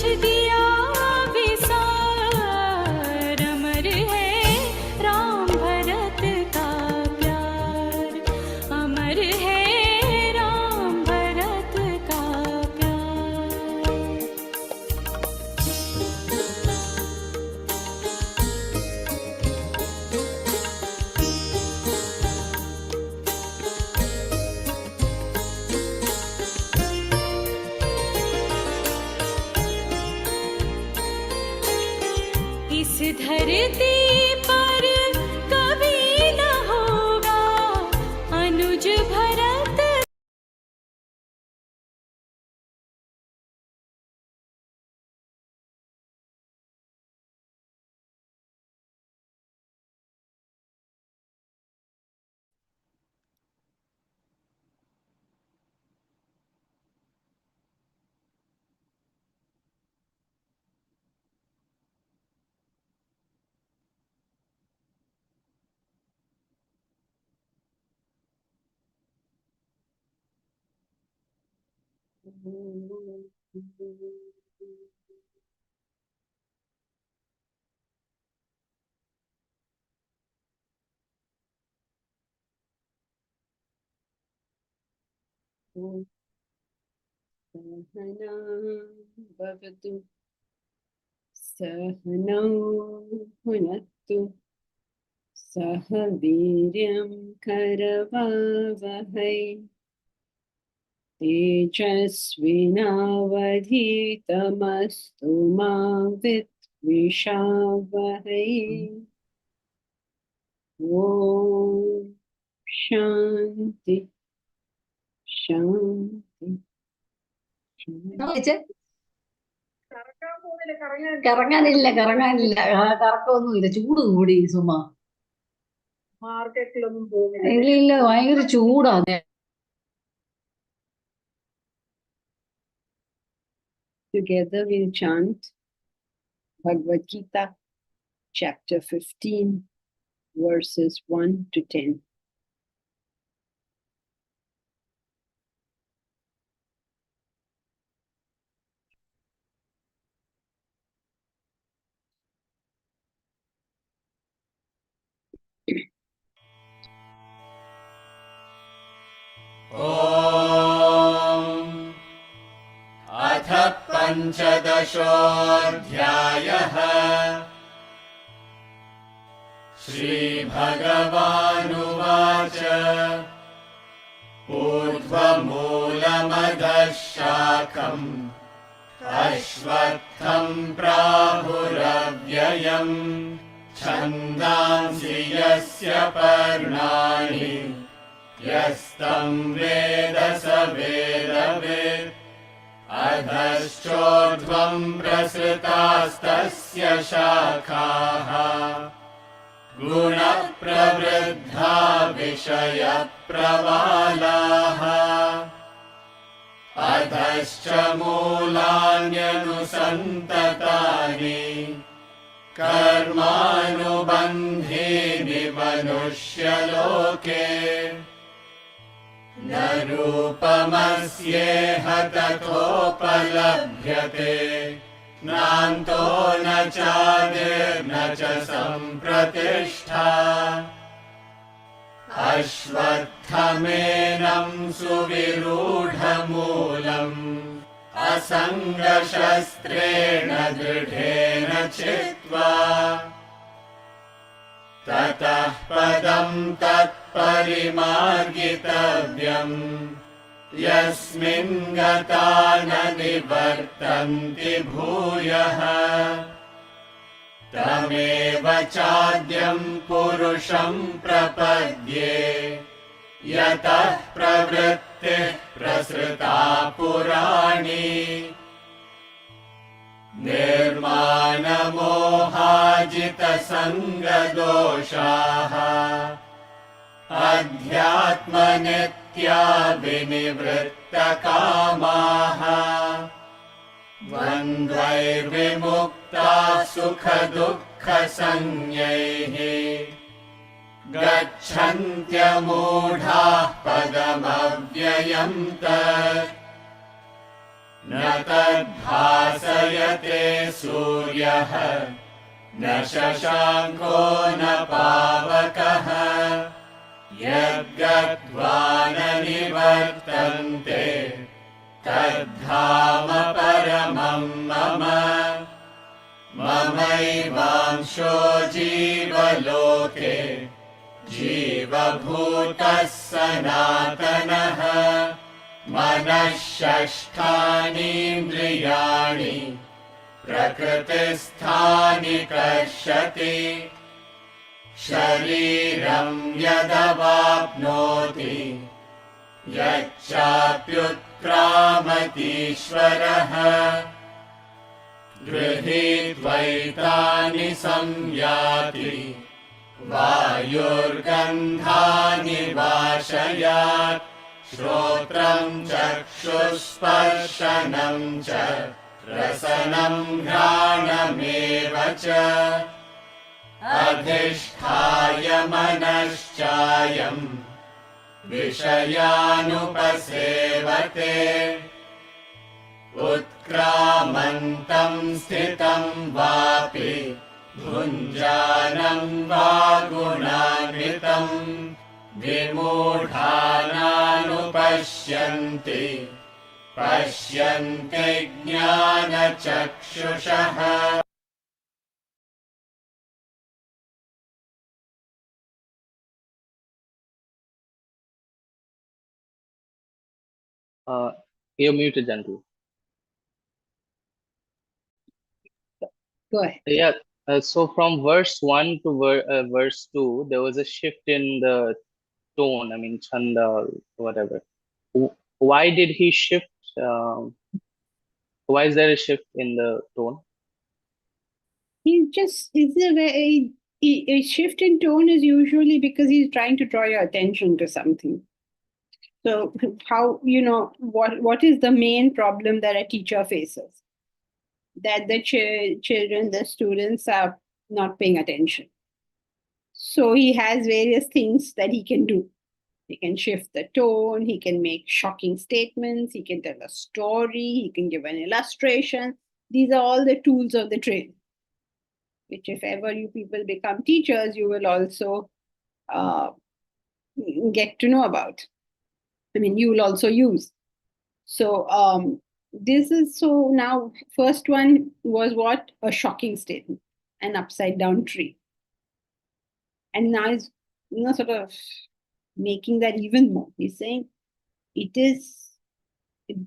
कुछ दिया विसार, अमर है राम भरत का प्यार, अमर है राम भरत का प्यार। इस धरती पर कभी न होगा अनुज भरत। सहना भवतु सहनौ भुनक्तु सह वीर्यं करवावहै तेजस्विनावधीतमस्तु मा विद्विषावहै। ॐ शान्ति शान्ति शान्ति। കറങ്ങാനില്ല കറക്കമൊന്നുമില്ല, ചൂട് കൂടി സുമ. മാർക്കറ്റിലൊന്നും പോകുന്നില്ല. ഇല്ല, ഭയങ്കര ചൂടാണ്. Together we'll chant Bhagavad Gita, chapter 15, verses 1 to 10. अथ पञ्चदशोऽध्यायः। श्रीभगवानुवाच ऊर्ध्वमूलमधः शाखम् अश्वत्थम् प्राहुरव्ययम् छन्दांसि यस्य पर्णानि यस्तं वेद स वेदवित्। अधश्चोर्ध्वं प्रसृतास्तस्य शाखाः गुणप्रवृद्धा विषयप्रवालाः। अधश्च मूलान्यनुसन्ततानि कर्मानुबन्धीनि मनुष्यलोके। न रूपमस्येह तथोपलभ्यते नान्तो न चादिर्न च सम्प्रतिष्ठा। अश्वत्थमेनं सुविरूढमूलम् असङ्गशस्त्रेण दृढेन चित्वा। ततः पदं तत्परिमार्गितव्यम् यस्मिन् गता न निवर्तन्ति भूयः। तमेव चाद्यं पुरुषं प्रपद्ये यतः प्रवृत्तिः प्रसृता पुराणी। निर्मानमोहाजितसङ्गदोषाः अध्यात्मनित्या विनिवृत्तकामाः। द्वन्द्वैर्विमुक्ताः सुखदुःखसंज्ञैः गच्छन्त्यमूढाः पदमव्ययम् तत्। न तद्भासयते सूर्यः न शशाङ्को न पावकः यद्गत्वा न निवर्तन्ते तद्धाम परमं मम ममैवांशो जीवलोके जीवभूतः सनातनः मनः षष्ठानीन्द्रियाणि प्रकृतिस्थानि कर्षति शरीरं यदवाप्नोति यच्चाप्युत्क्रामतीश्वरः गृहीत्वैतानि संयाति वायुर्गन्धानि वाशयात् श्रोत्रं चक्षुस्पर्शनं च रसनं घ्राणमेव च अधिष्ठाय मनश्चायं विषयानुपसेवते उत्क्रामन्तं स्थितं वापि भुञ्जानं वा गुणान्वितं विमूढानानुपश्यन्ति पश्यन्ति ज्ञानचक्षुषः You're muted, Jantu. Go ahead. Yeah. So from verse 1 to verse 2, there was a shift in the tone. I mean, chanda, whatever. Why did he shift? Why is there a shift in the tone? A shift in tone is usually because he's trying to draw your attention to something. So how, what is the main problem that a teacher faces? That the children, the students are not paying attention. So he has various things that he can do. He can shift the tone, he can make shocking statements, he can tell a story, he can give an illustration. These are all the tools of the trade, which if ever you people become teachers, you will also get to know about. You will also use. So so now first one was what? A shocking statement, an upside down tree. And now he's sort of making that even more. He's saying it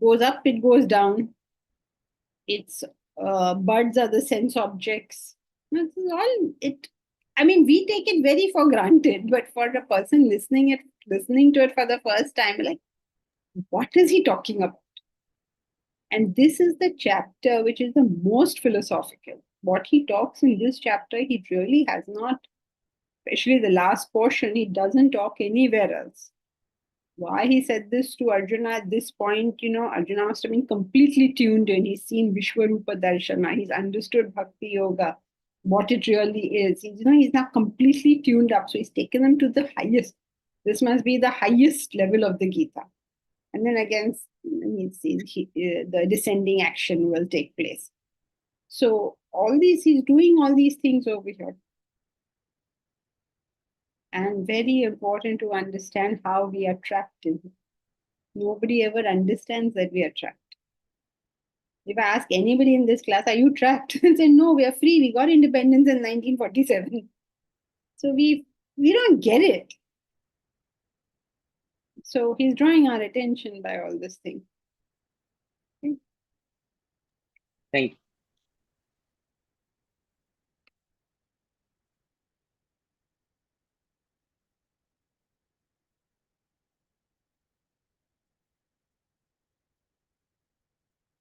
goes up, it goes down. It's buds are the sense objects. This is all it. We take it very for granted, but for a person listening to it for the first time, like, what is he talking about? And this is the chapter which is the most philosophical. What he talks in this chapter, he really has not, especially the last portion, he doesn't talk anywhere else. Why he said this to Arjuna at this point, Arjuna must have been completely tuned in. He's seen Vishwarupa Darshana. He's understood Bhakti Yoga, what it really is. He's now completely tuned up. So he's taken them to the highest. This must be the highest level of the Gita. And then again, the descending action will take place. So he's doing all these things over here. And very important to understand how we are trapped in it. Nobody ever understands that we are trapped. If I ask anybody in this class, are you trapped? They say, no, we are free. We got independence in 1947. So we don't get it. So he's drawing our attention by all this thing. Okay. Thank you.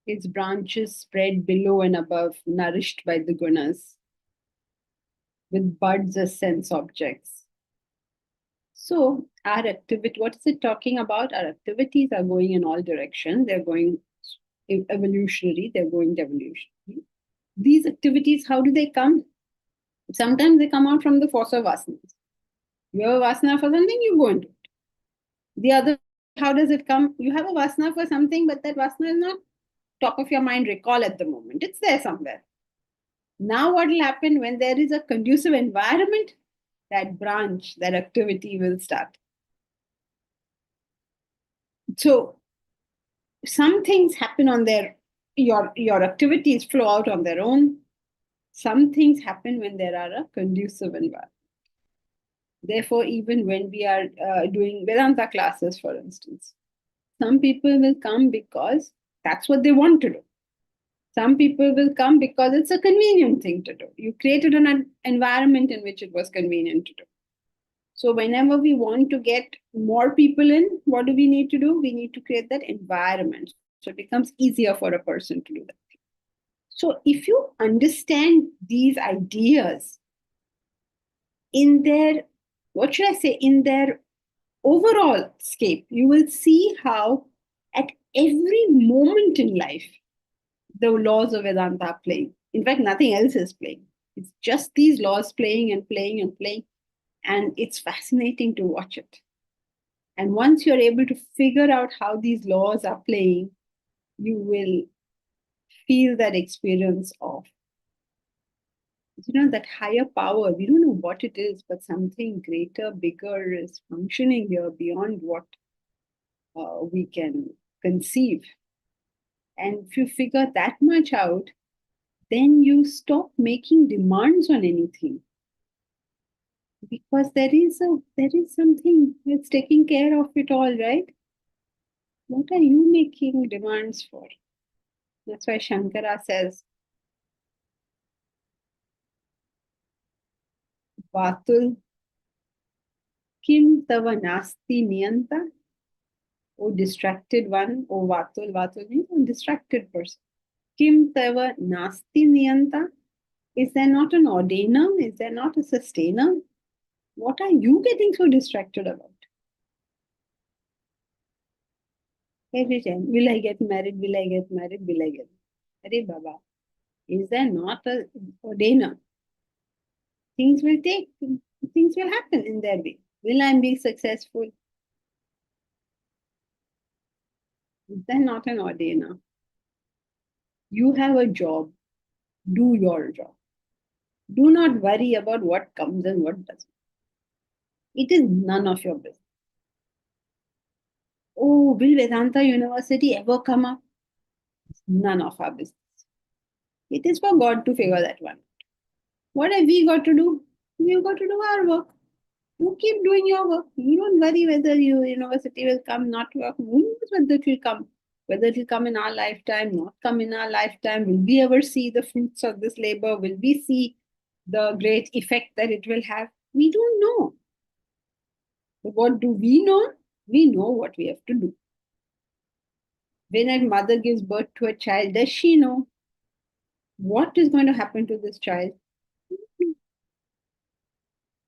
Its branches spread below and above, nourished by the gunas, with buds as sense objects. So our activity, what is it talking about? Our activities are going in all directions. They're going evolutionary, they're going devolutionary. These activities, how do they come? Sometimes they come out from the force of vasanas. You have a vasana for something, you go into it. The other, how does it come? You have a vasana for something, but that vasana is not top of your mind recall at the moment. It's there somewhere. Now what will happen when there is a conducive environment? That branch, that activity will start. So some things happen on your activities flow out on their own. Some things happen when there are a conducive environment. Therefore, even when we are doing Vedanta classes, for instance, some people will come because that's what they want to do. Some people will come because it's a convenient thing to do. You created an environment in which it was convenient to do. So whenever we want to get more people in, what do we need to do? We need to create that environment. So it becomes easier for a person to do that. So if you understand these ideas in their, what should I say, in their overall scape, you will see how at every moment in life, the laws of Vedanta are playing. In fact, nothing else is playing. It's just these laws playing and playing and playing. And it's fascinating to watch it. And once you're able to figure out how these laws are playing, you will feel that experience of, that higher power. We don't know what it is, but something greater, bigger is functioning here beyond what we can conceive. And if you figure that much out, then you stop making demands on anything. Because there is something that's taking care of it all, right? What are you making demands for? That's why Shankara says, Vatul kim tava nasti niyanta? O distracted one, O Vatul, Vatul means a distracted person. Kim tava nasti niyanta? Is there not an ordainer? Is there not a sustainer? What are you getting so distracted about? Every time, will I get married? Will I get married? Will I get married? Hare Baba, is there not a ordainer? Things will happen in their way. Will I be successful? Is there not an ordainer? You have a job. Do your job. Do not worry about what comes and what doesn't. It is none of your business. Oh, will Vedanta University ever come up? None of our business. It is for God to figure that one out. What have we got to do? We've got to do our work. You keep doing your work. You don't worry whether your university will come, not work. Who knows whether it will come? Whether it will come in our lifetime, not come in our lifetime. Will we ever see the fruits of this labor? Will we see the great effect that it will have? We don't know. But what do we know? We know what we have to do. When a mother gives birth to a child, does she know what is going to happen to this child?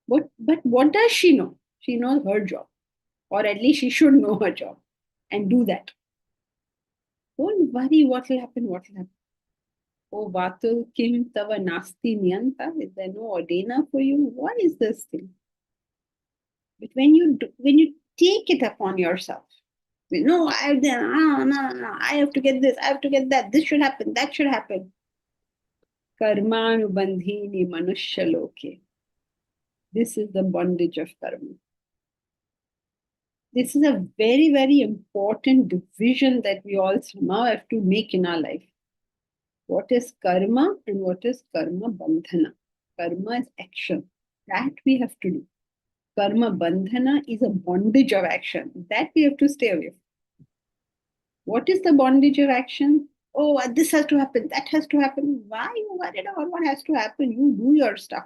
But what does she know? She knows her job. Or at least she should know her job and do that. Don't worry what will happen, Oh, Vatul kim tava nasti niyanta? Is there no ordainer for you? What is this thing? But when you take it upon yourself, no, I have to get this, I have to get that, this should happen, that should happen. Karmanubandhini manushya loke. This is the bondage of karma. This is a very, very important division that we all somehow have to make in our life. What is karma and what is karma bandhana? Karma is action. That we have to do. Karma bandhana is a bondage of action. That we have to stay away from. What is the bondage of action? Oh, this has to happen, that has to happen. Why are you worried about what has to happen? You do your stuff.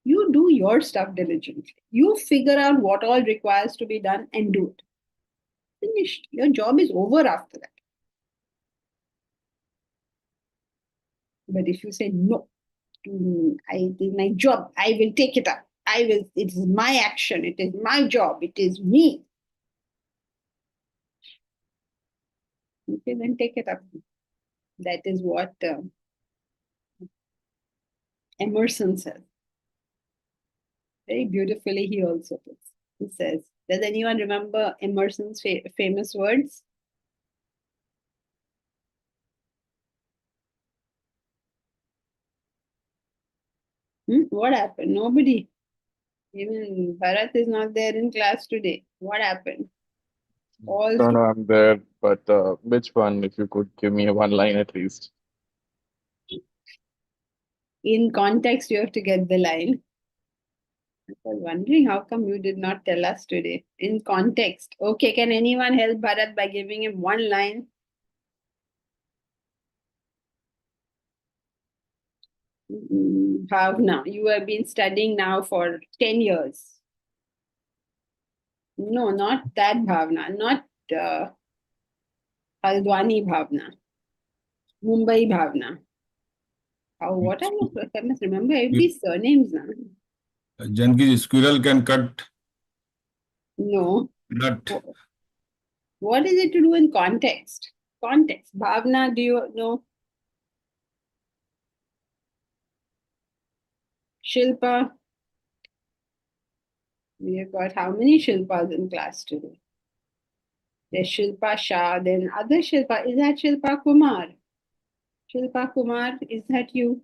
You do your stuff diligently. You figure out what all requires to be done and do it. Finished. Your job is over after that. But if you say, no, it is my job, I will take it up. It is my action, it is my job, it is me. Okay, then take it up. That is what Emerson says. Very beautifully, he also puts. He says, does anyone remember Emerson's famous words? What happened? Nobody. Even Bharat is not there in class today. What happened? All No, no, I'm there, but which one? If you could give me one line at least. in context, you have to get the line. I was wondering how come you did not tell us today. In context. Okay, can anyone help Bharat by giving him one line? Bhavna, you have been studying now for 10 years. No, not that Bhavna, not Haldwani Bhavna, Mumbai Bhavna. What are your, I must remember every surnames now. Janki, squirrel can cut No. nut. What is it to do in context? Context. Bhavna, do you know? Shilpa. We have got how many Shilpas in class today? There's Shilpa Shah, then other Shilpa. Is that Shilpa Kumar? Shilpa Kumar, is that you?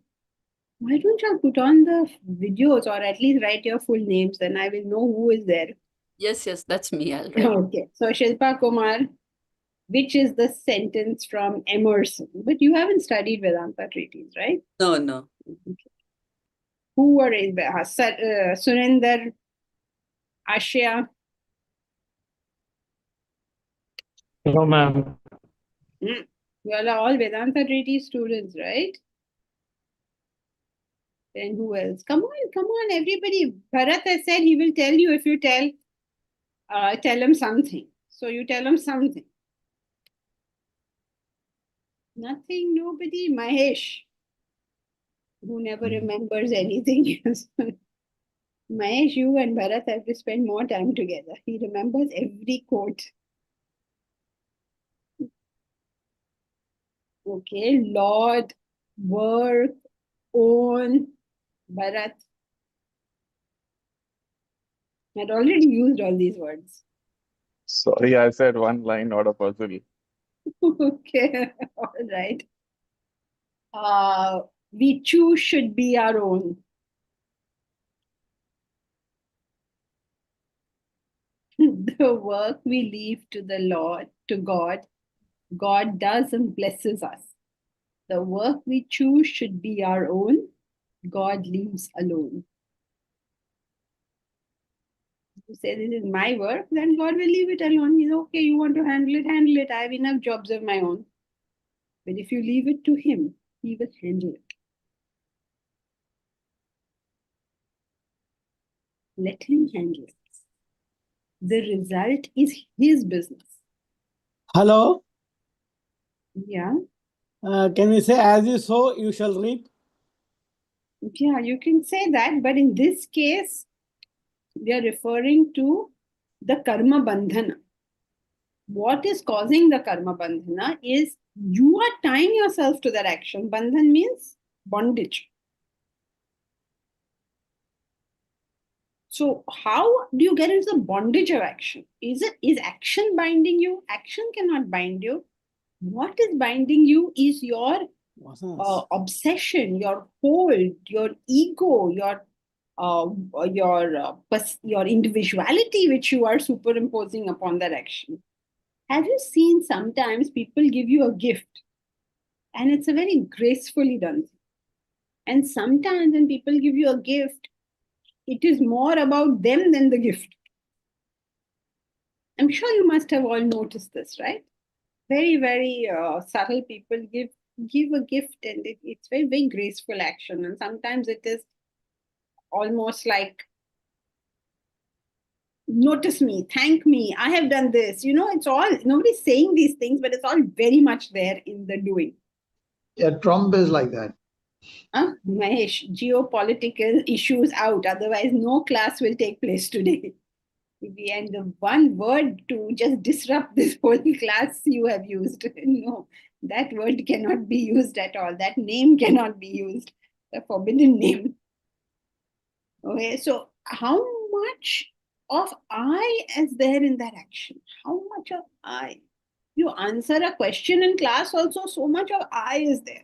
Why don't you put on the videos or at least write your full names, then I will know who is there. Yes, that's me. I'll write. Okay, so Shilpa Kumar, which is the sentence from Emerson? But you haven't studied Vedanta treaties, right? No. Okay. Who were in Surinder, Ashya? No, ma'am. You all are all Vedanta treaty students, right? Then who else? Come on, everybody. Bharat has said he will tell you if you tell him something. So you tell him something. Nothing, nobody. Mahesh, who never remembers anything else. Mahesh, you and Bharat have to spend more time together. He remembers every quote. Okay, Lord, work, own, Bharat. I'd already used all these words. Sorry, I said one line, not a puzzle. Okay, all right. We choose should be our own. The work we leave to the Lord, to God, God does and blesses us. The work we choose should be our own. God leaves alone. You say this is my work, then God will leave it alone. He's okay, you want to handle it, handle it. I have enough jobs of my own. But if you leave it to him, he will handle it. Let him handle it. The result is his business. Hello. Yeah. Can we say, as you sow, you shall reap? Yeah, you can say that, but in this case, we are referring to the karma bandhana. What is causing the karma bandhana is you are tying yourself to that action. Bandhan means bondage. So how do you get into the bondage of action? Is action binding you? Action cannot bind you. What is binding you is your obsession, your hold, your ego, your individuality, which you are superimposing upon that action. Have you seen sometimes people give you a gift and it's a very gracefully done thing? And sometimes when people give you a gift, it is more about them than the gift. I'm sure you must have all noticed this, right? Very, very subtle people give a gift and it's very, very graceful action. And sometimes it is almost like, notice me, thank me, I have done this. It's all, nobody's saying these things, but it's all very much there in the doing. Yeah, Trump is like that. Mahesh, geopolitical issues out. Otherwise, no class will take place today. And the one word to just disrupt this whole class you have used. No, that word cannot be used at all. That name cannot be used. The forbidden name. Okay, so how much of I is there in that action? How much of I? You answer a question in class also, so much of I is there.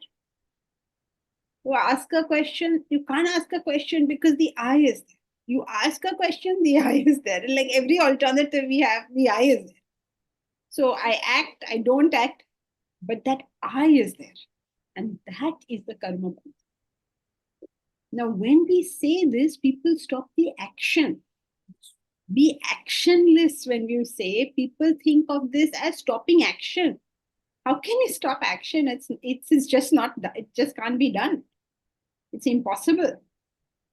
You ask a question, you can't ask a question because the I is there. You ask a question, the I is there. Like every alternative we have, the I is there. So I act, I don't act, but that I is there. And that is the karma bandha. Now, when we say this, people stop the action. Be actionless when you say, people think of this as stopping action. How can you stop action? It's just not, it just can't be done. It's impossible.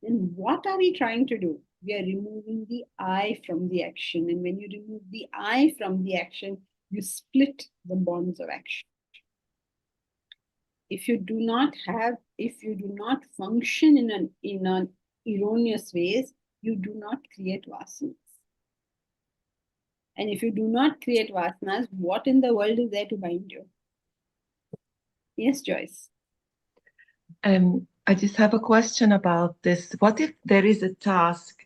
Then what are we trying to do? We are removing the I from the action. And when you remove the I from the action, you split the bonds of action. If you do not function in an erroneous ways, you do not create vasanas. And if you do not create vasanas, what in the world is there to bind you? Yes, Joyce. I just have a question about this. What if there is a task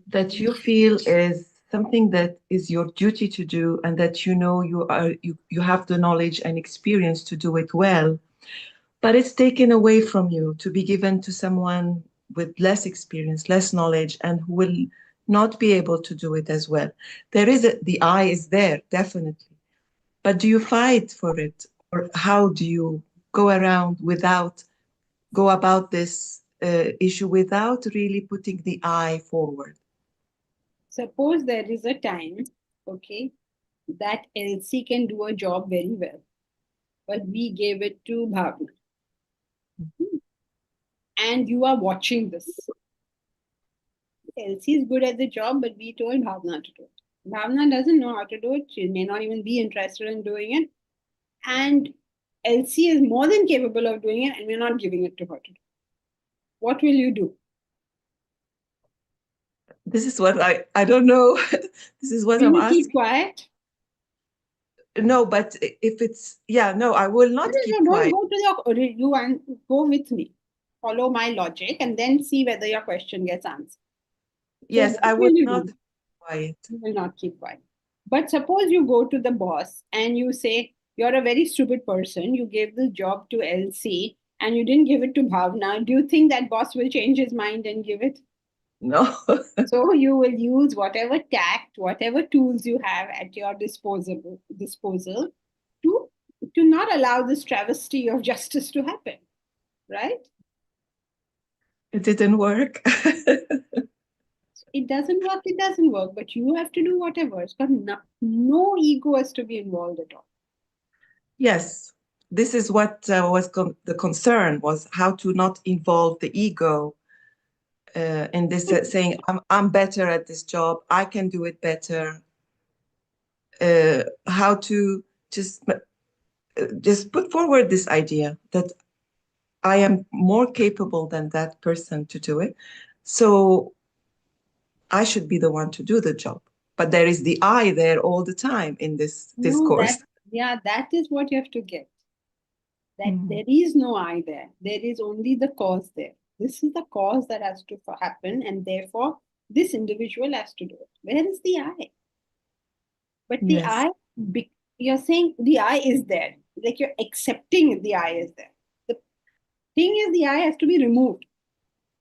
that you feel is something that is your duty to do, and that you know you have the knowledge and experience to do it well, but it's taken away from you to be given to someone with less experience, less knowledge, and who will not be able to do it as well? The I is there, definitely. But do you fight for it? Or how do you go about this issue without really putting the I forward? Suppose there is a time, okay, that Elsie can do a job very well, but we gave it to Bhavna. And you are watching this. Elsie is good at the job, but we told Bhavna to do it. Bhavna doesn't know how to do it. She may not even be interested in doing it. And Elsie is more than capable of doing it, and we're not giving it to her to do. What will you do? This is what I don't know. This is what I'm asking. Keep quiet? No, but if it's, no, I will not keep quiet. Go with me. Follow my logic and then see whether your question gets answered. Yes, I will not keep quiet. You will not keep quiet. But suppose you go to the boss and you say, you're a very stupid person. You gave the job to LC and you didn't give it to Bhavna. Do you think that boss will change his mind and give it? No. So you will use whatever tact, whatever tools you have at your disposal to not allow this travesty of justice to happen, right? It didn't work. It doesn't work, but you have to do whatever. It's got no ego has to be involved at all. Yes, this is what was the concern, was how to not involve the ego in this, saying, I'm better at this job, I can do it better. How to just put forward this idea that I am more capable than that person to do it. So I should be the one to do the job. But there is the I there all the time in this discourse. That is what you have to get. That there is no I there. There is only the cause there. This is the cause that has to happen, and therefore this individual has to do it. Where is the I? But the I, you're saying the I is there. Like you're accepting the I is there. The thing is, the I has to be removed.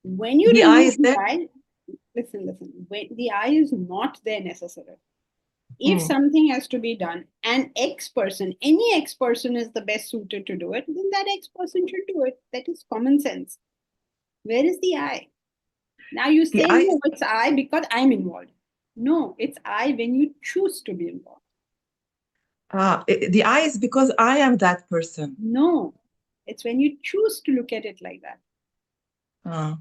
When you remove the I, listen, when the I is not there necessarily. If something has to be done, and X person, any X person is the best suited to do it, then that X person should do it. That is common sense. Where is the I? Now you say, no, it's I because I'm involved. No, it's I when you choose to be involved. The I is because I am that person. No, it's when you choose to look at it like that.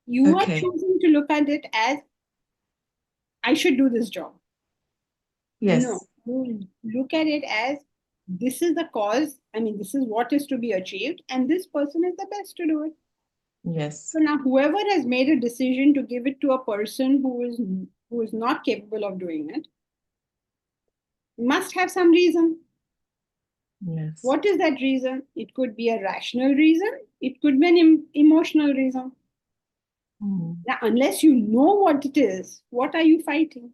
You are choosing to look at it as, I should do this job. Yes. No, you look at it as, this is the cause. I mean, this is what is to be achieved, and this person is the best to do it. Yes. So now, whoever has made a decision to give it to a person who is not capable of doing it, must have some reason. Yes. What is that reason? It could be a rational reason. It could be an emotional reason. Now, unless you know what it is, what are you fighting?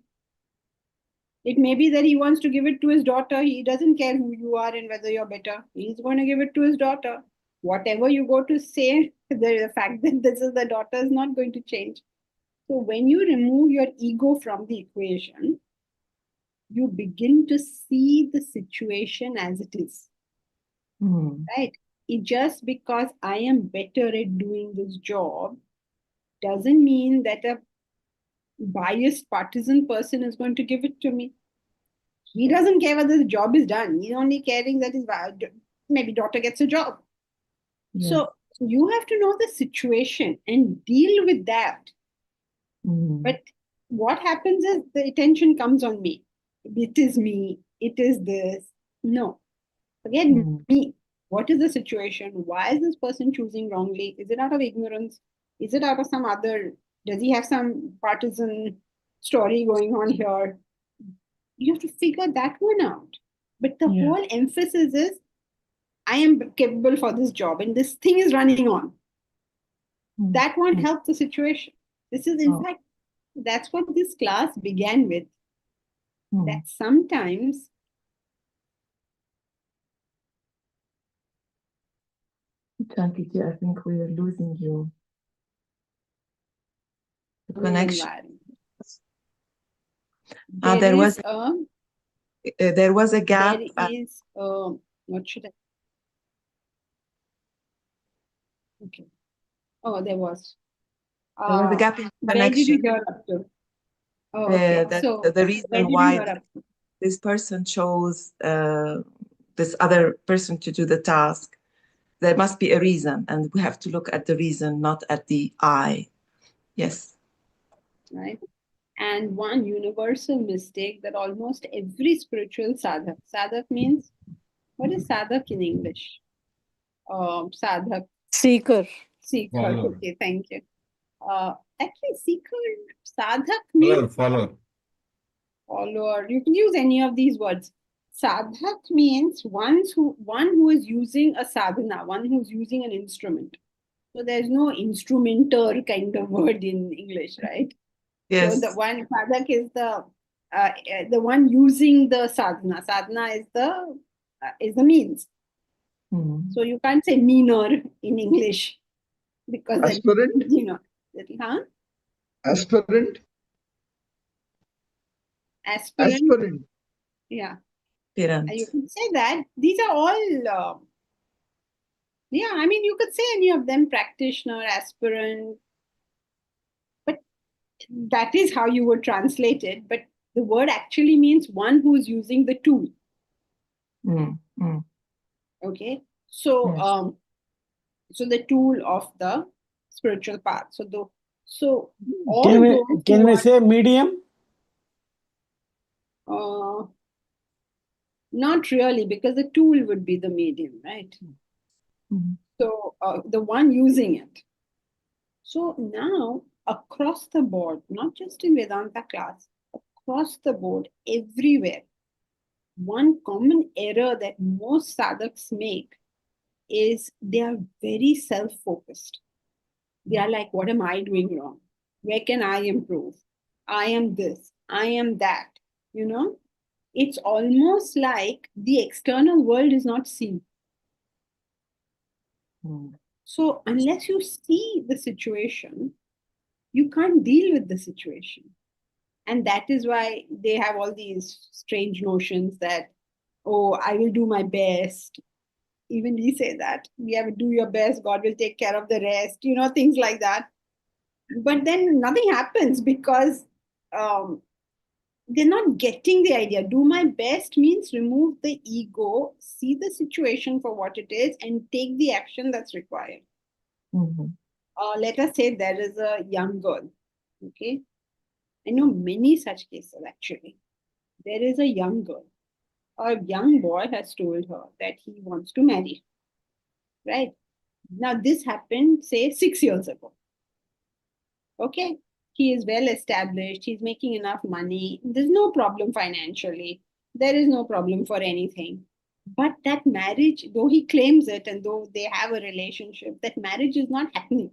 It may be that he wants to give it to his daughter. He doesn't care who you are and whether you're better. He's going to give it to his daughter. whatever you go to say, the fact that this is the daughter is not going to change. So when you remove your ego from the equation, you begin to see the situation as it is, right? It just because I am better at doing this job doesn't mean that a biased partisan person is going to give it to me. He doesn't care whether the job is done. He's only caring that his maybe daughter gets a job. Yes. So you have to know the situation and deal with that. But what happens is the attention comes on me. It is me. It is this. No. Again, me. What is the situation? Why is this person choosing wrongly? Is it out of ignorance? Is it out of some other? Does he have some partisan story going on here? You have to figure that one out. But the Yeah. whole emphasis is, I am capable for this job and this thing is running on. That won't help the situation. This is, in fact, that's what this class began with. That sometimes Chankiti, I think we are losing you. The in connection. environment, There was a gap. There is what should I? Okay. Oh, there was. There was a gap in Where did you connection. hear up to? Oh, okay. So The where reason did you why hear up to? this person chose this other person to do the task, there must be a reason, and we have to look at the reason, not at the I. Yes. Right. And one universal mistake that almost every spiritual sadhak means, what is sadhak in English? Sadhak. Seeker. Seeker. Follower. Okay, thank you. Actually, seeker, sadhak means Follower. follower. You can use any of these words. Sadhak means one who is using a sadhana, one who's using an instrument. So there's no instrumenter kind of word in English, right? Yes. So the one sadhak is the one using the sadhana. Sadhana is the means. So you can't say meaner in English because Aspirant? Huh? Aspirant? Aspirant. Yeah. You can say that. These are all, I mean, you could say any of them, practitioner, aspirant, but that is how you would translate it. But the word actually means one who's using the tool. Okay. So, Yes. so the tool of the spiritual path. Can we say medium? Not really, because the tool would be the medium, right? So the one using it. So now across the board, not just in Vedanta class, across the board, everywhere, one common error that most sadhaks make is they are very self-focused. They are like, what am I doing wrong? Where can I improve? I am this, I am that, It's almost like the external world is not seen. So unless you see the situation, you can't deal with the situation. And that is why they have all these strange notions that, oh, I will do my best. Even we say that. We have to do your best, God will take care of the rest, things like that. But then nothing happens because they're not getting the idea. Do my best means remove the ego, see the situation for what it is, and take the action that's required. Let us say there is a young girl. Okay. I know many such cases actually. There is a young girl. A young boy has told her that he wants to marry. Right? Now, this happened, say, 6 years ago. Okay? He is well established. He's making enough money. There's no problem financially. There is no problem for anything. But that marriage, though he claims it and though they have a relationship, that marriage is not happening.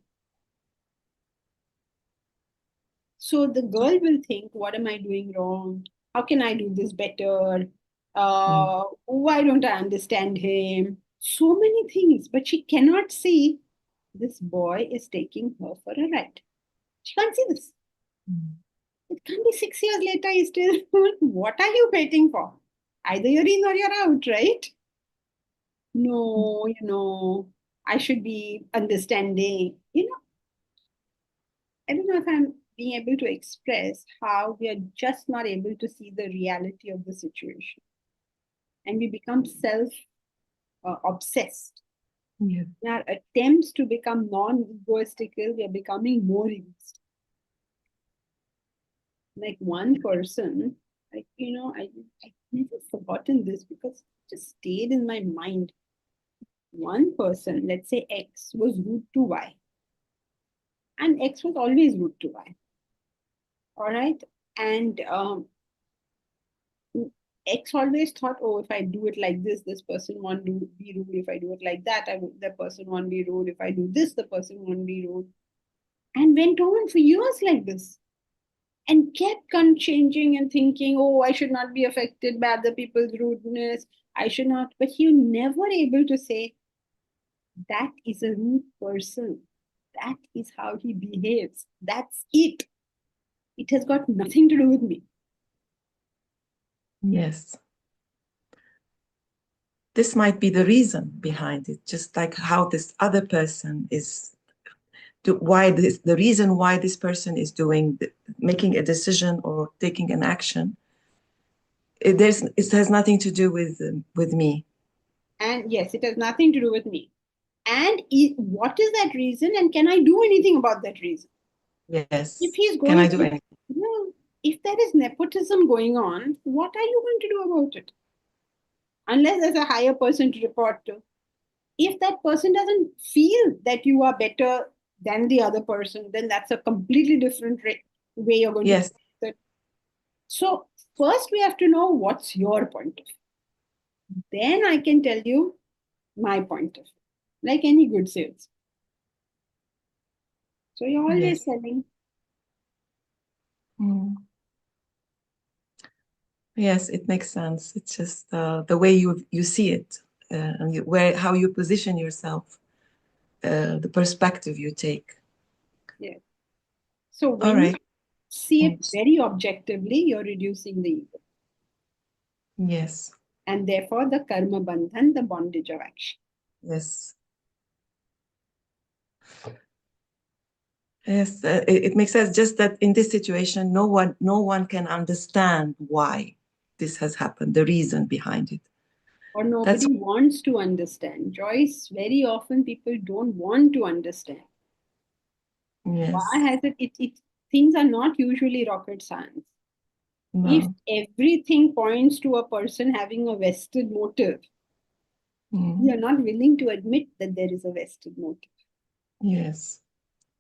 So the girl will think, what am I doing wrong? How can I do this better? Why don't I understand him? so many things, but she cannot see this boy is taking her for a ride. She can't see this. It can be 6 years later, he's still, what are you waiting for? Either you're in or you're out, right? No, I should be understanding. I don't know if I'm being able to express how we are just not able to see the reality of the situation. And we become self-obsessed. Yeah. In our attempts to become non-egoistical, we are becoming more egoistic. Like one person, I never forgotten this because it just stayed in my mind. One person, let's say X, was rude to Y. And X was always rude to Y. All right. And X always thought, oh, if I do it like this person won't be rude. If I do it like that, the person won't be rude. If I do this, the person won't be rude. And went on for years like this. And kept on changing and thinking, oh, I should not be affected by other people's rudeness. I should not. But you're never able to say, that is a rude person. That is how he behaves. That's it. It has got nothing to do with me. Yes. This might be the reason behind it, just like how this other person is, the reason why this person is making a decision or taking an action. It has nothing to do with me. And yes, it has nothing to do with me. And what is that reason? And can I do anything about that reason? Yes. If he's going Can I do anything? No, if there is nepotism going on, what are you going to do about it? Unless there's a higher person to report to. If that person doesn't feel that you are better than the other person, then that's a completely different way you're going to do it. So first we have to know what's your point of view. Then I can tell you my point of view, like any good sales. So you're always selling. Yes, it makes sense. It's just the way you see it, and how you position yourself, the perspective you take. Yeah. So when you see it very objectively, you're reducing the ego. Yes. And therefore the karma bandhan, the bondage of action. Yes. Yes, it makes sense. Just that in this situation, no one can understand why this has happened, the reason behind it. Or nobody wants to understand. Joyce, very often people don't want to understand. Yes. Why has it? Things are not usually rocket science. No. If everything points to a person having a vested motive, we are not willing to admit that there is a vested motive. Yes.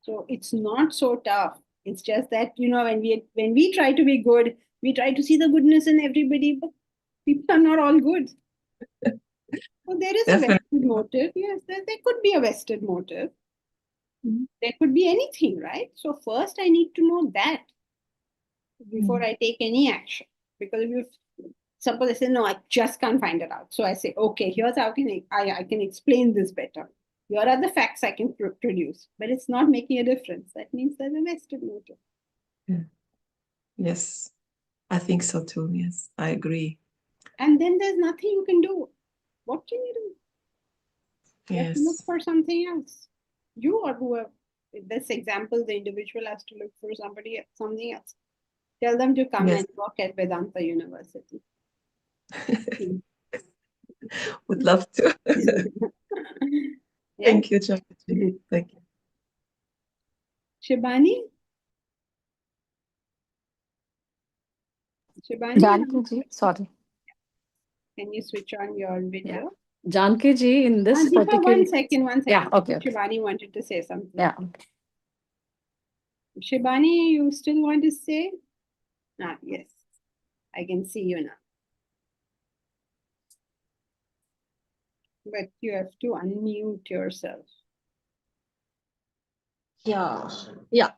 So it's not so tough. It's just that, when we try to be good, we try to see the goodness in everybody, but people are not all good. So there is a vested motive. Yes, there could be a vested motive. There could be anything, right? So first I need to know that before I take any action. Because if suppose I say, no, I just can't find it out. So I say, okay, here's how I can explain this better. Here are the facts I can produce, but it's not making a difference. That means there's a vested motive. Yeah. Yes, I think so too. Yes, I agree. And then there's nothing you can do. What can you do? You have to look for something else. You or whoever. In this example, the individual has to look for something else. Tell them to come and work at Vedanta University. Would love to. Thank you, Chandraji. Thank you. Shibani? Janki ji, sorry. Can you switch on your video? Janki ji, in this particular... One second. Yeah, okay. Shibani wanted to say something. Yeah. Shibani, you still want to say? Yes. I can see you now. But you have to unmute yourself. Yeah.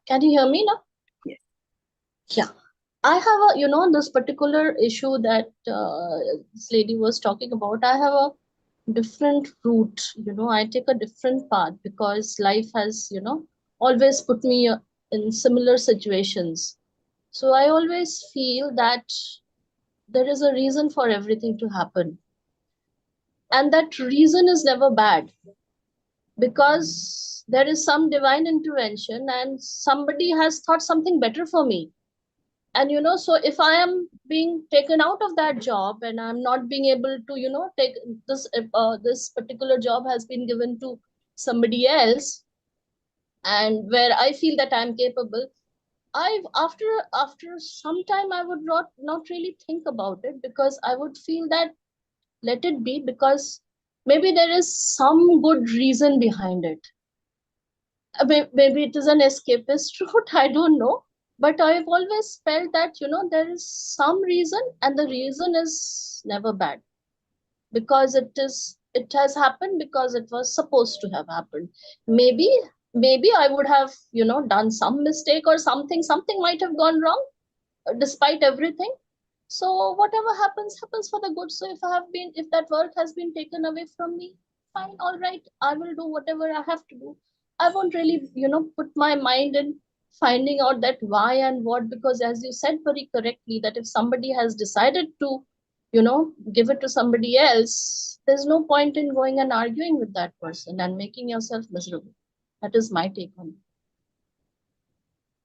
Can you hear me now? Yes. Yeah. I have this particular issue that this lady was talking about. I have a different route. I take a different path because life has, always put me in similar situations. So I always feel that there is a reason for everything to happen. And that reason is never bad, because there is some divine intervention and somebody has thought something better for me. And so if I am being taken out of that job and I'm not being able to take this particular job has been given to somebody else, and where I feel that I'm capable, I after some time I would not really think about it, because I would feel that let it be, because maybe there is some good reason behind it. Maybe it is an escapist route, I don't know, but I've always felt that there is some reason, and the reason is never bad, because it has happened because it was supposed to have happened. Maybe I would have done some mistake or something might have gone wrong, despite everything. So whatever happens for the good. So if that work has been taken away from me, fine, all right, I will do whatever I have to do. I won't really put my mind in finding out that why and what, because as you said very correctly, that if somebody has decided to give it to somebody else, there's no point in going and arguing with that person and making yourself miserable. That is my take on it.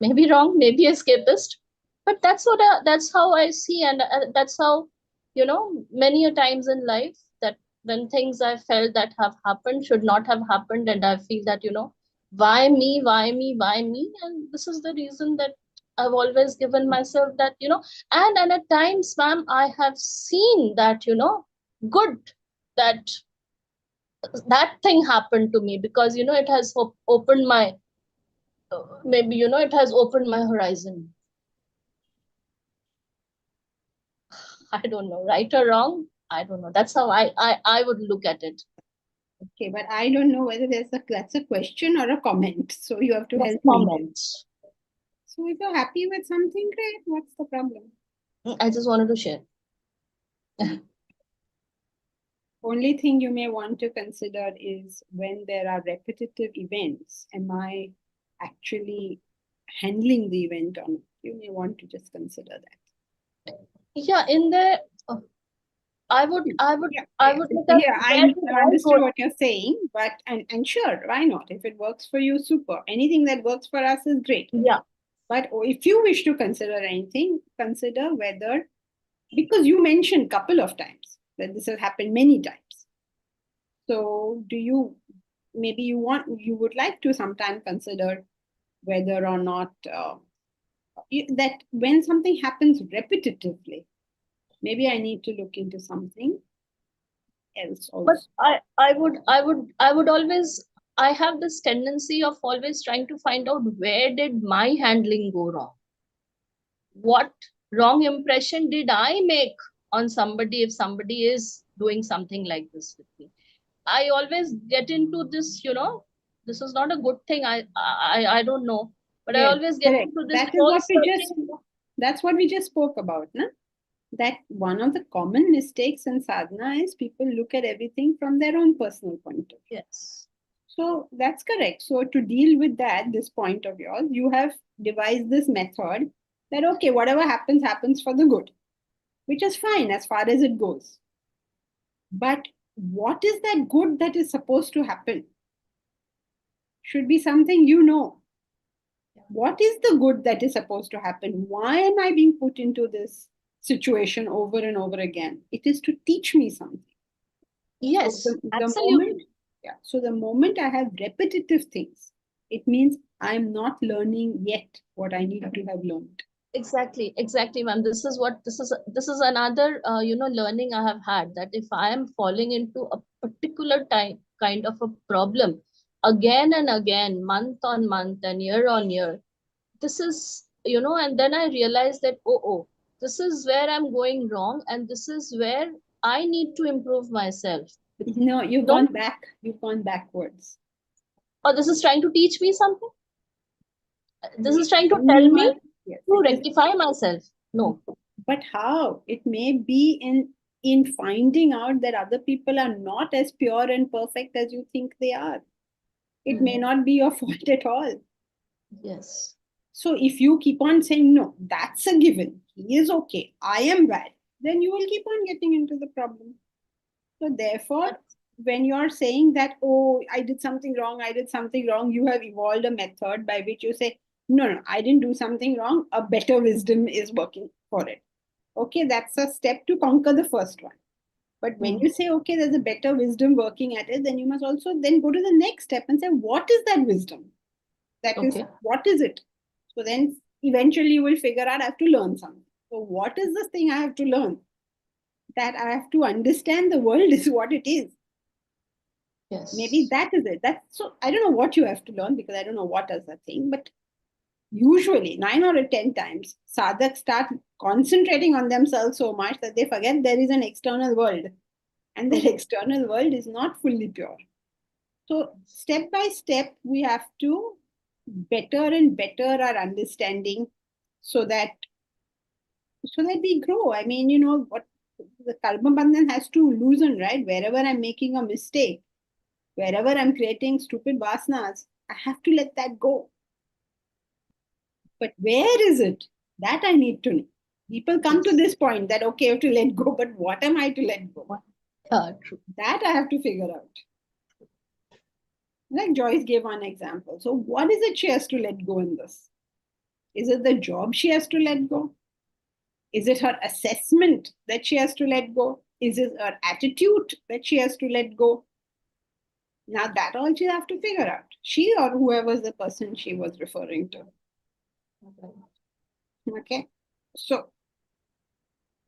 Maybe wrong, maybe escapist, but that's how I see. And that's how many a times in life, that when things I felt that have happened should not have happened, and I feel that why me, and this is the reason that I've always given myself that and at times, ma'am, I have seen that good, that thing happened to me, because it has opened my maybe it has opened my horizon. I don't know, right or wrong, I don't know. That's how I would look at it. Okay, but I don't know whether that's a question or a comment. So you have to help me. Comment. So if you're happy with something, great. What's the problem? I just wanted to share. Only thing you may want to consider is when there are repetitive events, am I actually handling the event or not? You may want to just consider that. Yeah, in the I would look at I understand what you're saying, but and sure, why not? If it works for you, super. Anything that works for us is great. Yeah. But if you wish to consider anything, consider whether, because you mentioned a couple of times that this has happened many times. So maybe you would like to sometime consider whether or not that when something happens repetitively, maybe I need to look into something else also. But I would always, I have this tendency of always trying to find out where did my handling go wrong? What wrong impression did I make on somebody if somebody is doing something like this with me? I always get into this, this is not a good thing. I don't know, but Yes, I always get correct. into this. That's what we just spoke about, no? That one of the common mistakes in sadhana is people look at everything from their own personal point of view. Yes. So that's correct. So to deal with this point of yours, you have devised this method that, okay, whatever happens, happens for the good, which is fine as far as it goes. But what is that good that is supposed to happen? Should be something you know. What is the good that is supposed to happen? Why am I being put into this situation over and over again? It is to teach me something. Yes, so absolutely. So the moment I have repetitive things, it means I'm not learning yet what I need to have learned. Exactly, ma'am. This is another learning I have had, that if I am falling into a particular kind of a problem again and again, month on month and year on year, this is and then I realize that this is where I'm going wrong, and this is where I need to improve myself. No, you've gone back. You've gone backwards. Or this is trying to teach me something. This is trying to tell me to rectify myself. No. But how? It may be in in finding out that other people are not as pure and perfect as you think they are. It may not be your fault at all. Yes. So if you keep on saying, no, that's a given, he is okay, I am bad, then you will keep on getting into the problem. So therefore, when you're saying that, oh, I did something wrong, you have evolved a method by which you say, no, I didn't do something wrong, a better wisdom is working for it. Okay, that's a step to conquer the first one. But when you say, okay, there's a better wisdom working at it, then you must also then go to the next step and say, what is that wisdom? What is it? So then eventually you will figure out I have to learn something. So what is this thing I have to learn? That I have to understand the world is what it is. Yes. Maybe that is it. So I don't know what you have to learn because I don't know what is the thing, but usually 9 or 10 times sadhaks start concentrating on themselves so much that they forget there is an external world, and that external world is not fully pure. So step by step we have to better and better our understanding so that we grow. I mean, what the karma bandhan has to loosen, right? Wherever I'm making a mistake, wherever I'm creating stupid vasanas, I have to let that go. But where is it? That I need to know. People come to this point that, okay, I have to let go, but what am I to let go? True. That I have to figure out. Like Joyce gave one example. So what is it she has to let go in this? Is it the job she has to let go? Is it her assessment that she has to let go? Is it her attitude that she has to let go? Now that all she have to figure out. She or whoever the person she was referring to. Okay. So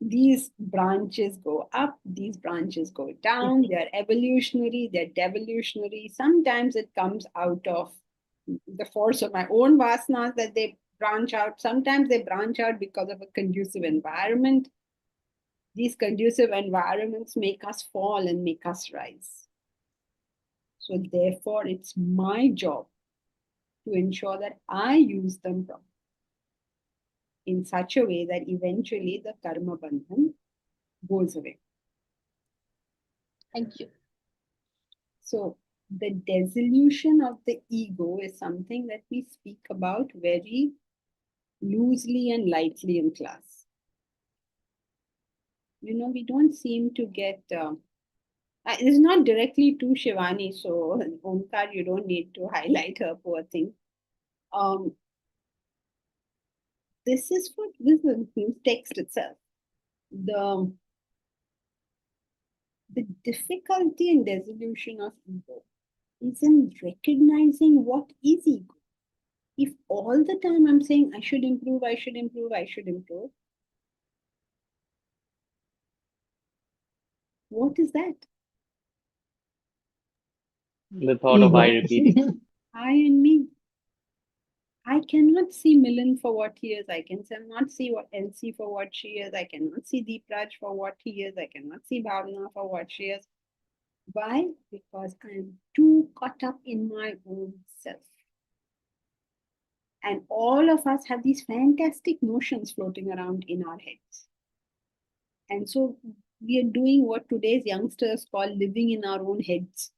these branches go up, these branches go down, they're evolutionary, they're devolutionary. Sometimes it comes out of the force of my own vasanas that they branch out. Sometimes they branch out because of a conducive environment. These conducive environments make us fall and make us rise. So therefore, it's my job to ensure that I use them properly in such a way that eventually the karma bandhan goes away. Thank you. So the dissolution of the ego is something that we speak about very loosely and lightly in class. We don't seem to get, it's not directly to Shivani, so Omkar, you don't need to highlight her, poor thing. This is the text itself. The difficulty in dissolution of ego is in recognizing what is ego. If all the time I'm saying I should improve, I should improve, I should improve, what is that? The thought of I repeating. I and me. I cannot see Milan for what he is. I cannot see Elsie for what she is. I cannot see Deepraj for what he is. I cannot see Bhavna for what she is. Why? Because I am too caught up in my own self. And all of us have these fantastic notions floating around in our heads. And so we are doing what today's youngsters call living in our own heads.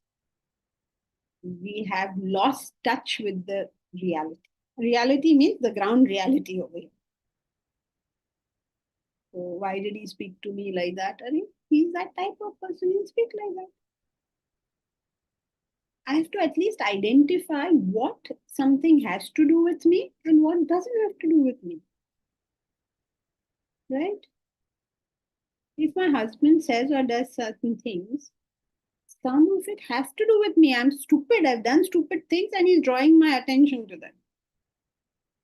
We have lost touch with the reality. Reality means the ground reality over here. So why did he speak to me like that? I mean, he's that type of person, he'll speak like that. I have to at least identify what something has to do with me and what doesn't have to do with me. Right? If my husband says or does certain things, some of it has to do with me. I'm stupid. I've done stupid things and he's drawing my attention to them.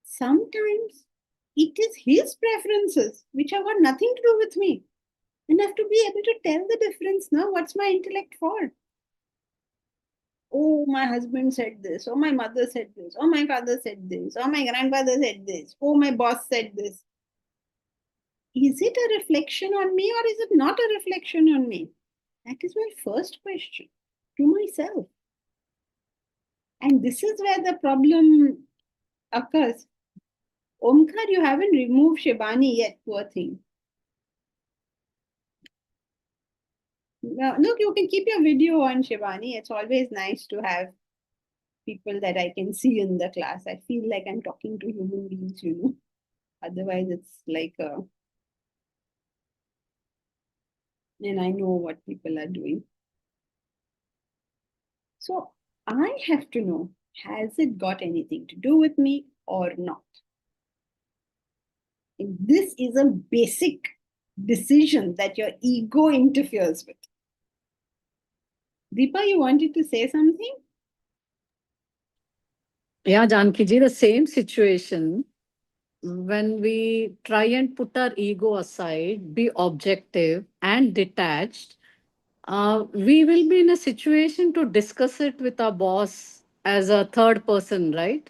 Sometimes it is his preferences which have got nothing to do with me. And I have to be able to tell the difference now. What's my intellect for? Oh, my husband said this. Oh, my mother said this. Oh, my father said this. Oh, my grandfather said this. Oh, my boss said this. Is it a reflection on me or is it not a reflection on me? That is my first question to myself. And this is where the problem occurs. Omkar, you haven't removed Shibani yet, poor thing. No, look, you can keep your video on, Shivani. It's always nice to have people that I can see in the class. I feel like I'm talking to human beings, you know. Otherwise, it's like and I know what people are doing. So I have to know, has it got anything to do with me or not? And this is a basic decision that your ego interferes with. Deepa, you wanted to say something? Yeah, Janki ji, the same situation. When we try and put our ego aside, be objective and detached, we will be in a situation to discuss it with our boss as a third person, right?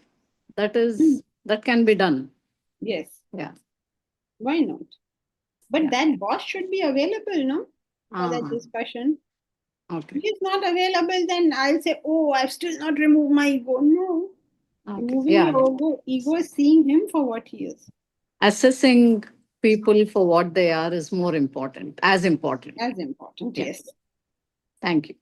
That can be done. Yes. Yeah. Why not? But Yeah. that boss should be available, no? For that discussion. Okay. If he's not available, then I'll say, oh, I've still not removed my ego. No. Okay. Removing Yeah. your ego is seeing him for what he is. Assessing people for what they are is more important, as important. As important, Yeah. yes. Thank you.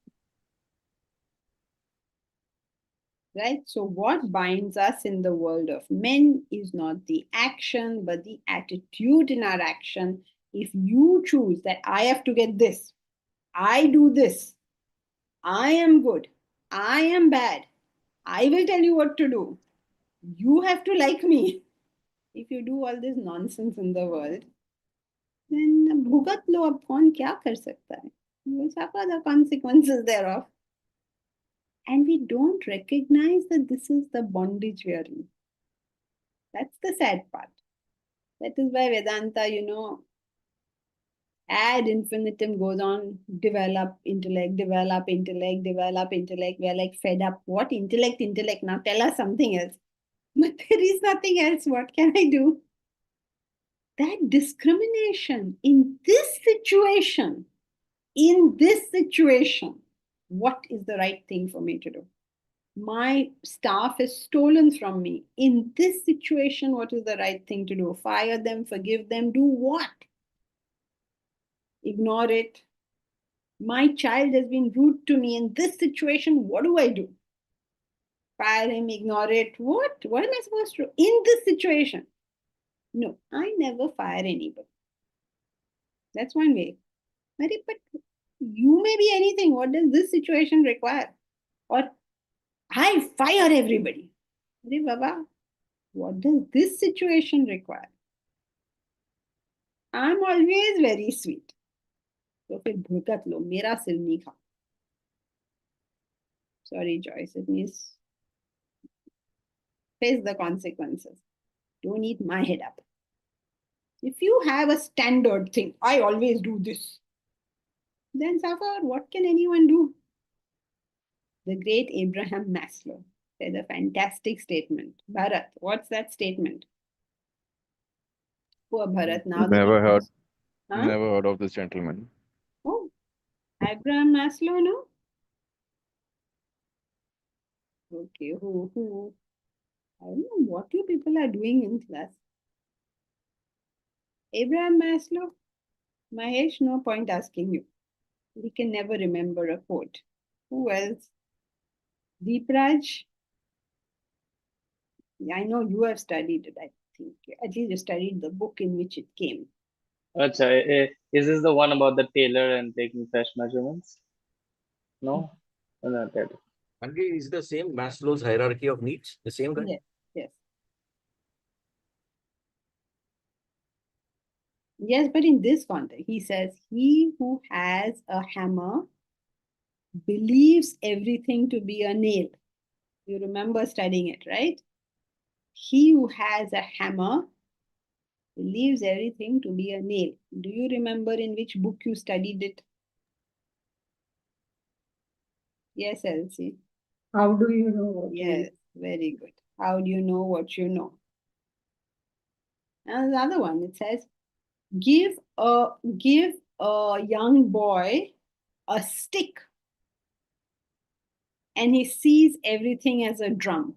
Right? So, what binds us in the world of men is not the action, but the attitude in our action. If you choose that I have to get this, I do this, I am good, I am bad, I will tell you what to do, you have to like me. If you do all this nonsense in the world, then bhugat lo ab kaun kya kar sakta hai? You will suffer the consequences thereof. And we don't recognize that this is the bondage we are in. That's the sad part. That is why Vedanta, ad infinitum goes on, develop intellect, develop intellect, develop intellect. We are like fed up. What intellect? Now tell us something else. But there is nothing else. What can I do? That discrimination in this situation, what is the right thing for me to do? My staff is stolen from me. In this situation, what is the right thing to do? Fire them, forgive them, do what? Ignore it. My child has been rude to me. In this situation, what do I do? Fire him, ignore it. What? What am I supposed to do? In this situation? No, I never fire anybody. That's one way. But you may be anything. What does this situation require? Or I fire everybody. Arey Baba, what does this situation require? I'm always very sweet. तो फिर भुगत लो, मेरा सिर नहीं खाओ. Sorry, Joyce, it means face the consequences. Don't eat my head up. If you have a standard thing, I always do this, then suffer. What can anyone do? The great Abraham Maslow said a fantastic statement. Bharat, what's that statement? Poor Bharat. Now Never heard. Huh? Never heard of this gentleman. Oh, Abraham Maslow, no? Okay, who? I don't know what you people are doing in class. Abraham Maslow? Mahesh, no point asking you. We can never remember a quote. Who else? Deepraj? I know you have studied it, I think. At least you studied the book in which it came. Acha, is this the one about the tailor and taking fresh measurements? No? Not that. And is the same Maslow's hierarchy of needs? The same guy? Yes, yes. Yes, but in this context, he says, he who has a hammer believes everything to be a nail. You remember studying it, right? He who has a hammer believes everything to be a nail. Do you remember in which book you studied it? Yes, Elsie. How do you know? Yes, very good. How do you know what you know? And the other one, it says, give a young boy a stick and he sees everything as a drum.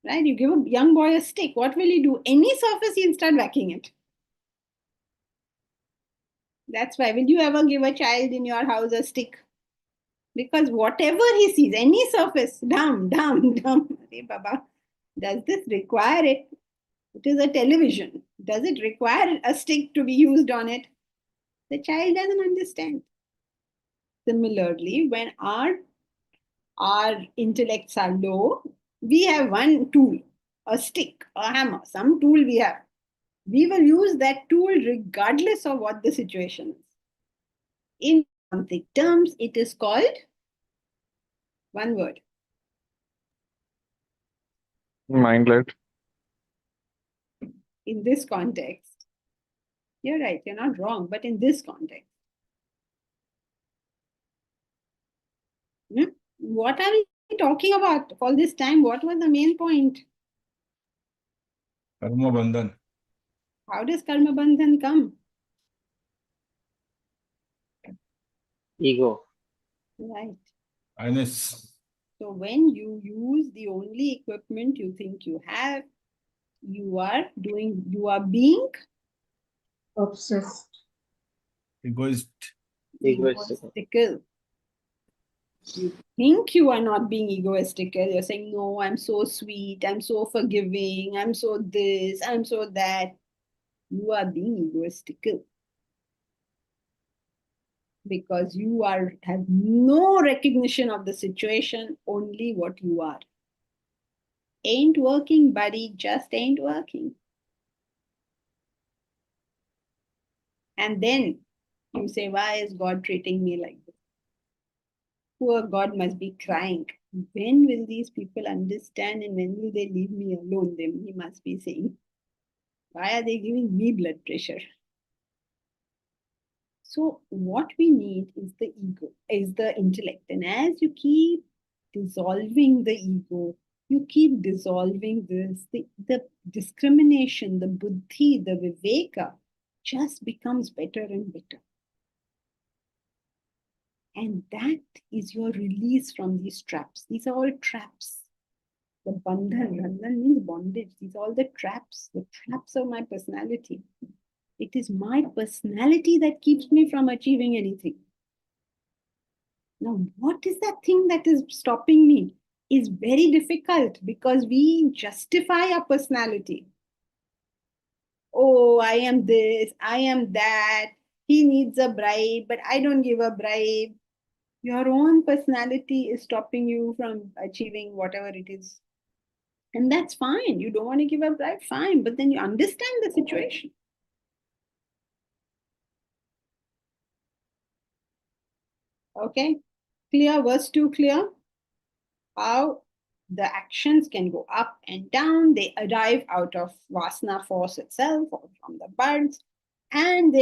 Right? You give a young boy a stick, what will he do? Any surface, he'll start whacking it. That's why, will you ever give a child in your house a stick? Because whatever he sees, any surface, dum, dum, dum. Hey, Baba, does this require it? It is a television. Does it require a stick to be used on it? The child doesn't understand. Similarly, when our intellects are low, we have one tool, a stick, a hammer, some tool we have. We will use that tool regardless of what the situation is. In Tantric terms, it is called one word. Mindlet. In this context, you're right, you're not wrong, but in this context, what are we talking about all this time? What was the main point? Karma bandhan. How does karma bandhan come? Ego. Right. Awareness. So when you use the only equipment you think you have, you are being Obsessed. Egoist. egoistical. You think you are not being egoistical. You're saying, no, I'm so sweet, I'm so forgiving, I'm so this, I'm so that. You are being egoistical. Because you have no recognition of the situation, only what you are. Ain't working, buddy, just ain't working. And then you say, why is God treating me like this? Poor God must be crying. When will these people understand and when will they leave me alone? Then he must be saying, why are they giving me blood pressure? So what we need is the ego, is the intellect. And as you keep dissolving the ego, you keep dissolving this, the discrimination, the buddhi, the viveka just becomes better and better. And that is your release from these traps. These are all traps. The bandhan means bondage. These are all the traps of my personality. It is my personality that keeps me from achieving anything. Now, what is that thing that is stopping me? Is very difficult because we justify our personality. Oh, I am this, I am that. He needs a bribe, but I don't give a bribe. Your own personality is stopping you from achieving whatever it is. And that's fine. You don't want to give a bribe, fine. But then you understand the situation. Okay? Clear? Verse 2 clear? How the actions can go up and down. They arrive out of Vasana force itself or from the buds. And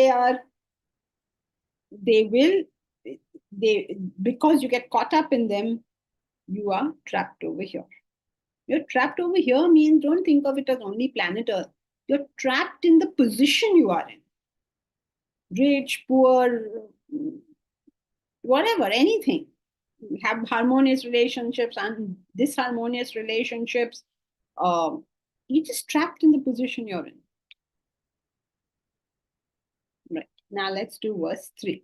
because you get caught up in them, you are trapped over here. You're trapped over here means don't think of it as only planet Earth. You're trapped in the position you are in. Rich, poor, whatever, anything. Have harmonious relationships and disharmonious relationships. You're just trapped in the position you're in. Right. Now let's do verse 3.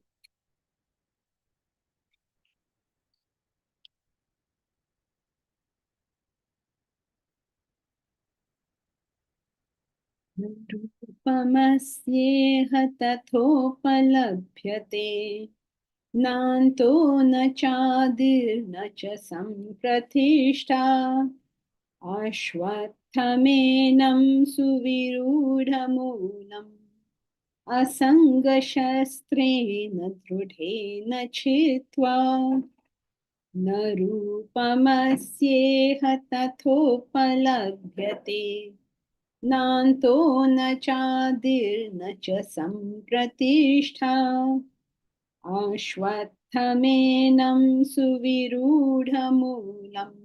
रूपमस्येह तथोपलभ्यते नान्तो न चादिर्न च सम्प्रतिष्ठा अश्वत्थमेनं सुविरूढमूलम् असङ्गशस्त्रेण दृढेन छित्त्वा न रूपमस्येह तथोपलभ्यते नान्तो न चादिर्न च सम्प्रतिष्ठा अश्वत्थमेनं सुविरूढमूलम्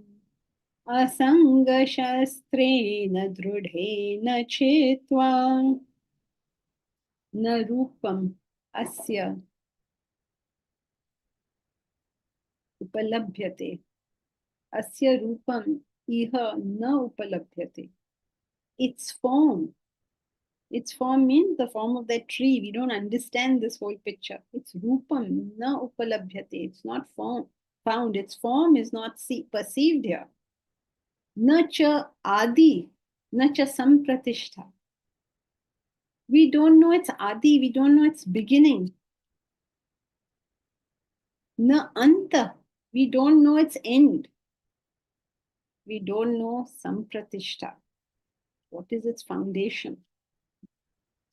असङ्गशस्त्रेण दृढेन छित्त्वा न रूपम् अस्य उपलभ्यते अस्य रूपम् इह न उपलभ्यते. Its form Its form means the form of that tree. We don't understand this whole picture. It's rupam, na upalabhyate. It's not found. Its form is not perceived here. Na cha adi, na cha sampratishtha. We don't know its adi. We don't know its beginning. Na anta. We don't know its end. We don't know sampratishtha. What is its foundation?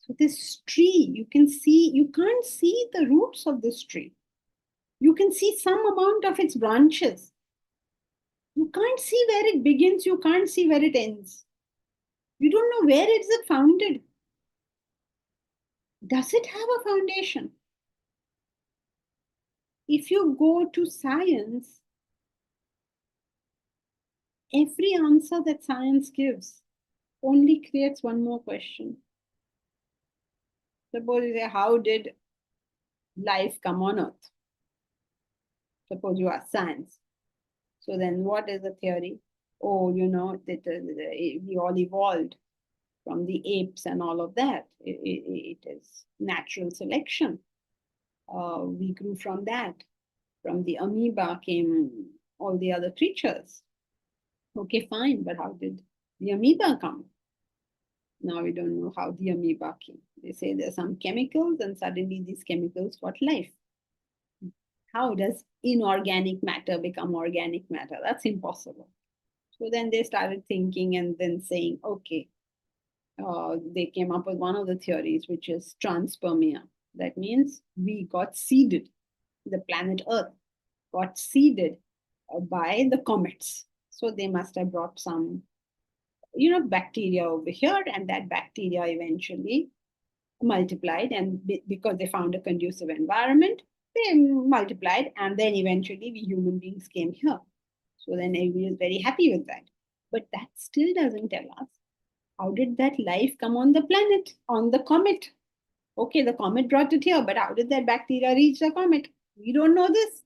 So this tree, you can't see the roots of this tree. You can see some amount of its branches. You can't see where it begins. You can't see where it ends. You don't know where is it founded. Does it have a foundation? If you go to science, every answer that science gives only creates one more question. Suppose you say, how did life come on earth? Suppose you ask science. So then what is the theory? Oh, we all evolved from the apes and all of that. It is natural selection. We grew from that. From the amoeba came all the other creatures. Okay, fine, but how did the amoeba come? Now we don't know how the amoeba came. They say there's some chemicals and suddenly these chemicals got life. How does inorganic matter become organic matter? That's impossible. So then they started thinking and then saying, okay, they came up with one of the theories, which is transpermia. That means we got seeded, the planet Earth got seeded by the comets. So they must have brought some, bacteria over here, and that bacteria eventually multiplied, and because they found a conducive environment, they multiplied, and then eventually we human beings came here. So then everybody is very happy with that. But that still doesn't tell us how did that life come on the planet, on the comet. Okay, the comet brought it here, but how did that bacteria reach the comet? We don't know this.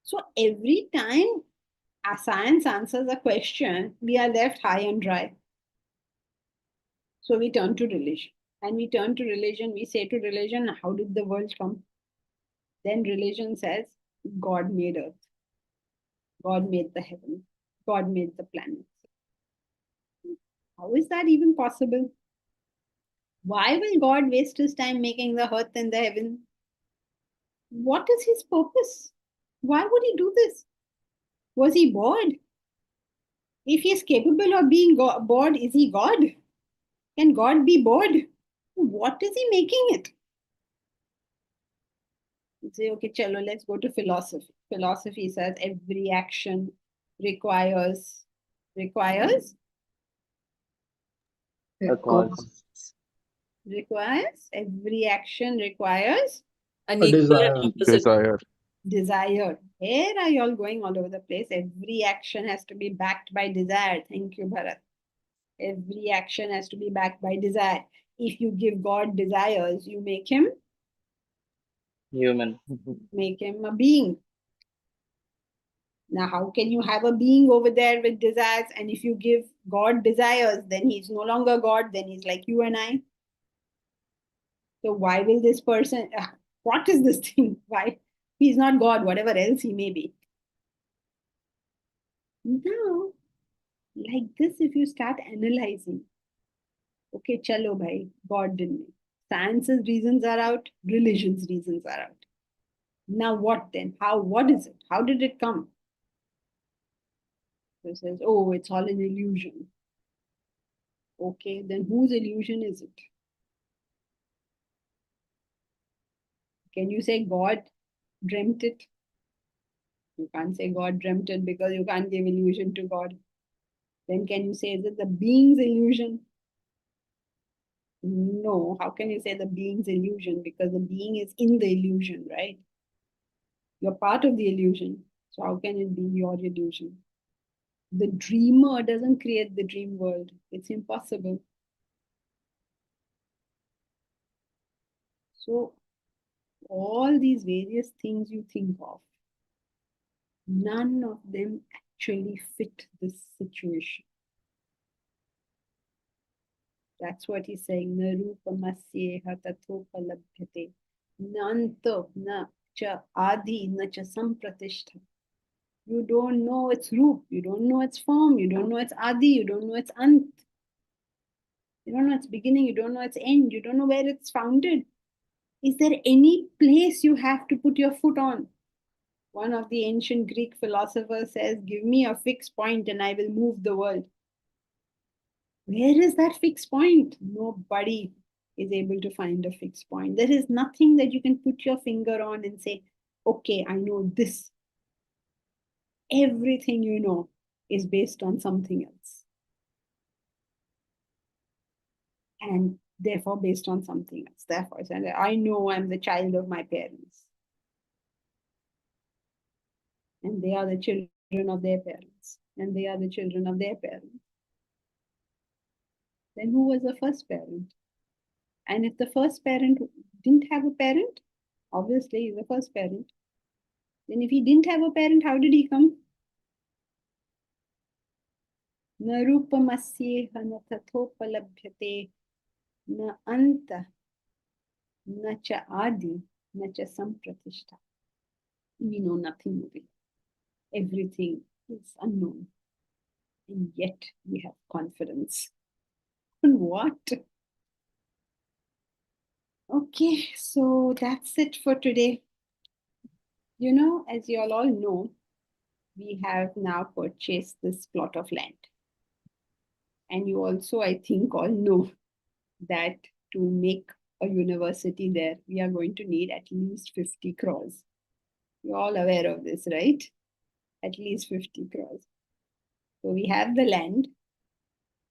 So every time our science answers a question, we are left high and dry. So we turn to religion. And we turn to religion, we say to religion, how did the world come? Then religion says, God made earth. God made the heaven. God made the planets. How is that even possible? Why will God waste his time making the earth and the heaven? What is his purpose? Why would he do this? Was he bored? If he is capable of being bored, is he God? Can God be bored? What is he making it? You say, okay, chalo, let's go to philosophy. Philosophy says every action requires A cause. every action requires An A equal desire. and opposite. desire. Where are you all going all over the place? Every action has to be backed by desire. Thank you, Bharat. Every action has to be backed by desire. If you give God desires, you make him Human. a being. Now, how can you have a being over there with desires? And if you give God desires, then he's no longer God, then he's like you and I. So why will this person, what is this thing? Why? He's not God, whatever else he may be. Now, like this, if you start analyzing, okay, chalo bhai, God didn't make. Science's reasons are out, religion's reasons are out. Now what then? What is it? How did it come? So it says, oh, it's all an illusion. Okay, then whose illusion is it? Can you say God dreamt it? You can't say God dreamt it because you can't give illusion to God. Then can you say, is it the being's illusion? No. How can you say the being's illusion? Because the being is in the illusion, right? You're part of the illusion. So how can it be your illusion? The dreamer doesn't create the dream world. It's impossible. So all these various things you think of, none of them actually fit this situation. That's what he's saying. Na rupamasyeha tathopalabhyate. Nanto na cha adi na cha sampratishtha. You don't know its root, you don't know its form, you don't know its adi, you don't know its ant. You don't know its beginning, you don't know its end, you don't know where it's founded. Is there any place you have to put your foot on? One of the ancient Greek philosophers says, give me a fixed point and I will move the world. Where is that fixed point? Nobody is able to find a fixed point. There is nothing that you can put your finger on and say, okay, I know this. Everything you know is based on something else. And therefore based on something else. Therefore, I know I'm the child of my parents. And they are the children of their parents. And they are the children of their parents. Then who was the first parent? And if the first parent didn't have a parent, obviously he's the first parent. Then if he didn't have a parent, how did he come? Na rupamasyeha na tathopalabhyate na anta na cha adi na cha sampratishtha. We know nothing of it. Everything is unknown. And yet we have confidence. On what? Okay, so that's it for today. You know, as you all know, we have now purchased this plot of land. And you also, I think, all know that to make a university there, we are going to need at least 50 crores. You're all aware of this, right? At least 50 crores. So we have the land.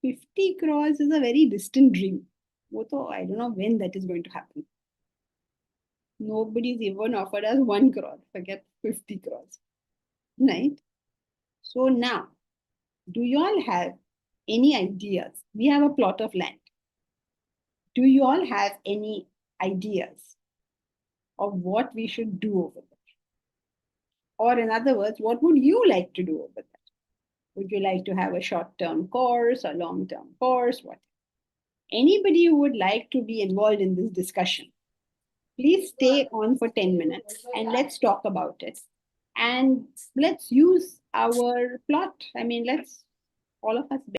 50 crores is a very distant dream. I don't know when that is going to happen. Nobody's even offered us 1 crore. Forget 50 crores. Right? So now, do you all have any ideas? We have a plot of land. Do you all have any ideas of what we should do over there? Or in other words, what would you like to do over there? Would you like to have a short-term course, a long-term course? What? Anybody who would like to be involved in this discussion, please stay on for 10 minutes and let's talk about it. And let's use our plot. I mean, let's all of us